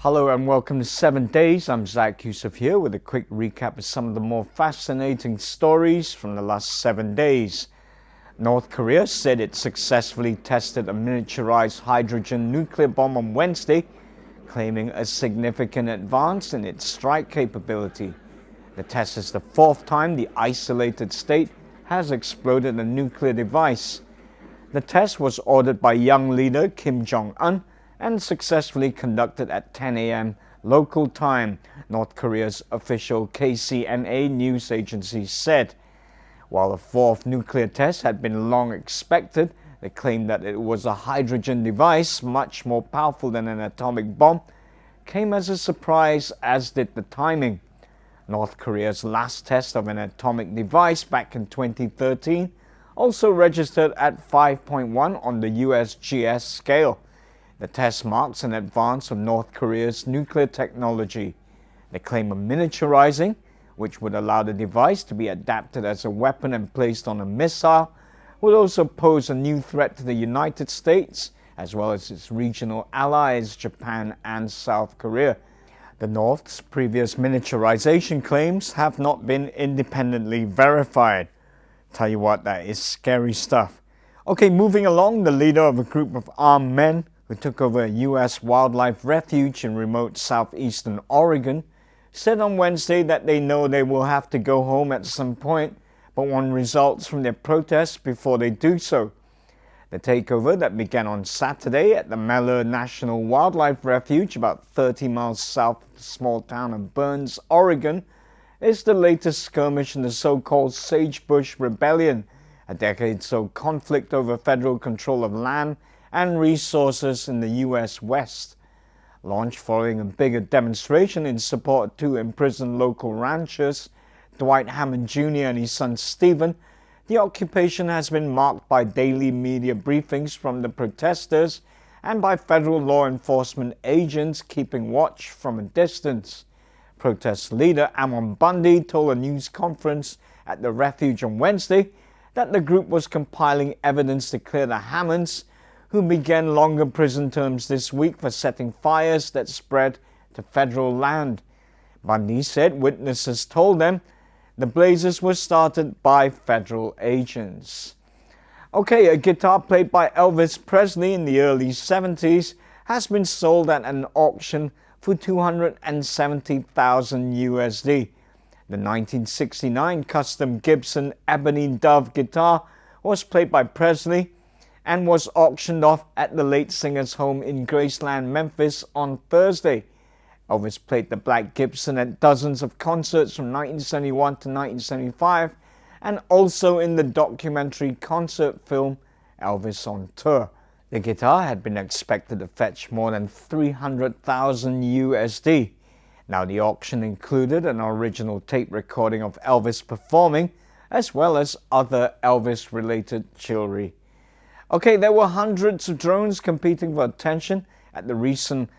Hello and welcome to 7 Days. I'm Zack Yusof here with a quick recap of some of the more fascinating stories from the last 7 days. North Korea said it successfully tested a miniaturized hydrogen nuclear bomb on Wednesday, claiming a significant advance in its strike capability. The test is the fourth time the isolated state has exploded a nuclear device. The test was ordered by young leader Kim Jong-un and successfully conducted at 10 a.m. local time, North Korea's official KCNA news agency said. While the fourth nuclear test had been long expected, the claim that it was a hydrogen device much more powerful than an atomic bomb came as a surprise, as did the timing. North Korea's last test of an atomic device back in 2013 also registered at 5.1 on the USGS scale. The test marks an advance of North Korea's nuclear technology. The claim of miniaturizing, which would allow the device to be adapted as a weapon and placed on a missile, would also pose a new threat to the United States, as well as its regional allies, Japan and South Korea. The North's previous miniaturization claims have not been independently verified. Tell you what, that is scary stuff. Okay, moving along, the leader of a group of armed men who took over a U.S. wildlife refuge in remote southeastern Oregon, said on Wednesday that they know they will have to go home at some point, but want results from their protests before they do so. The takeover that began on Saturday at the Malheur National Wildlife Refuge, about 30 miles south of the small town of Burns, Oregon, is the latest skirmish in the so-called Sagebrush Rebellion, a decades-old conflict over federal control of land and resources in the U.S. West. Launched following a bigger demonstration in support of two imprisoned local ranchers, Dwight Hammond Jr. and his son Stephen, the occupation has been marked by daily media briefings from the protesters and by federal law enforcement agents keeping watch from a distance. Protest leader Ammon Bundy told a news conference at the refuge on Wednesday that the group was compiling evidence to clear the Hammonds, who began longer prison terms this week for setting fires that spread to federal land. Bundy said witnesses told them the blazes were started by federal agents. Okay, a guitar played by Elvis Presley in the early 70s has been sold at an auction for $270,000 USD. The 1969 custom Gibson Ebony Dove guitar was played by Presley and was auctioned off at the late singer's home in Graceland, Memphis on Thursday. Elvis played the black Gibson at dozens of concerts from 1971 to 1975 and also in the documentary concert film Elvis on Tour. The guitar had been expected to fetch more than $300,000 USD. Now, the auction included an original tape recording of Elvis performing, as well as other Elvis-related jewelry. Okay, there were hundreds of drones competing for attention at the recent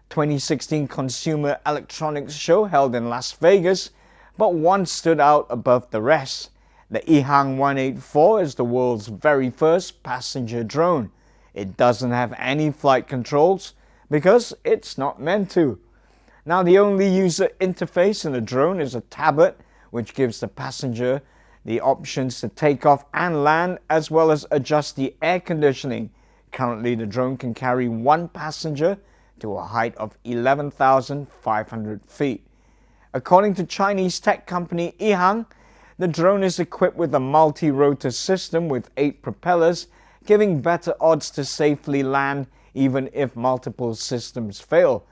2016 Consumer Electronics Show held in Las Vegas, but one stood out above the rest. The EHang 184 is the world's very first passenger drone. It doesn't have any flight controls because it's not meant to. Now, the only user interface in the drone is a tablet, which gives the passenger the options to take off and land, as well as adjust the air conditioning. Currently, the drone can carry one passenger to a height of 11,500 feet. According to Chinese tech company EHang, the drone is equipped with a multi-rotor system with 8 propellers, giving better odds to safely land even if multiple systems fail.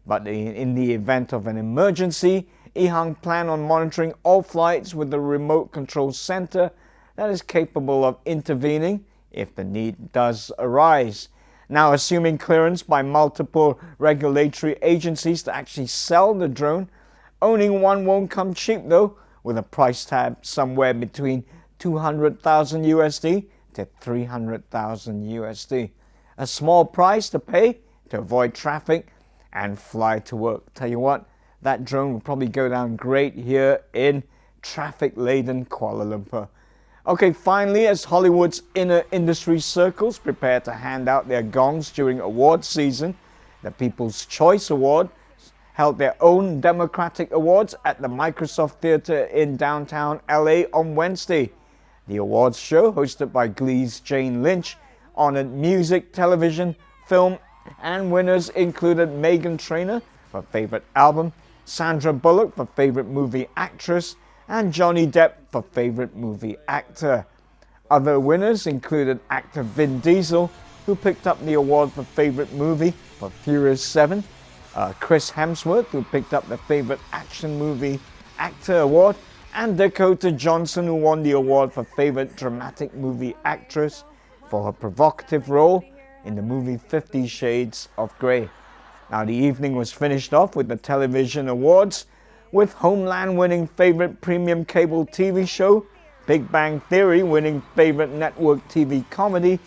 But in the event of an emergency, EHang plan on monitoring all flights with a remote control center that is capable of intervening if the need does arise. Now, assuming clearance by multiple regulatory agencies to actually sell the drone, owning one won't come cheap though, with a price tag somewhere between $200,000 USD to $300,000 USD. A small price to pay to avoid traffic and fly to work. Tell you what, that drone will probably go down great here in traffic-laden Kuala Lumpur. Okay, finally, as Hollywood's inner industry circles prepare to hand out their gongs during award season, the People's Choice Award held their own Democratic Awards at the Microsoft Theater in downtown LA on Wednesday. The awards show, hosted by Glee's Jane Lynch, honored music, television, film, and winners included Meghan Trainor for Favorite Album, Sandra Bullock for Favorite Movie Actress, and Johnny Depp for Favorite Movie Actor. Other winners included actor Vin Diesel, who picked up the award for Favorite Movie for Furious 7, Chris Hemsworth, who picked up the Favorite Action Movie Actor Award, and Dakota Johnson, who won the award for Favorite Dramatic Movie Actress for her provocative role in the movie 50 Shades of Grey. Now, the evening was finished off with the television awards, with Homeland winning Favorite Premium Cable TV Show, Big Bang Theory winning Favorite Network TV Comedy,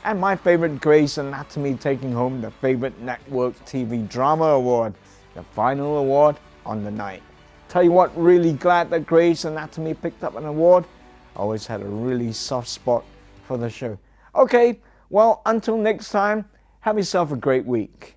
and My Favorite Grey's Anatomy taking home the Favorite Network TV Drama Award, the final award on the night. Tell you what, really glad that Grey's Anatomy picked up an award. Always had a really soft spot for the show. Okay, well, until next time, have yourself a great week.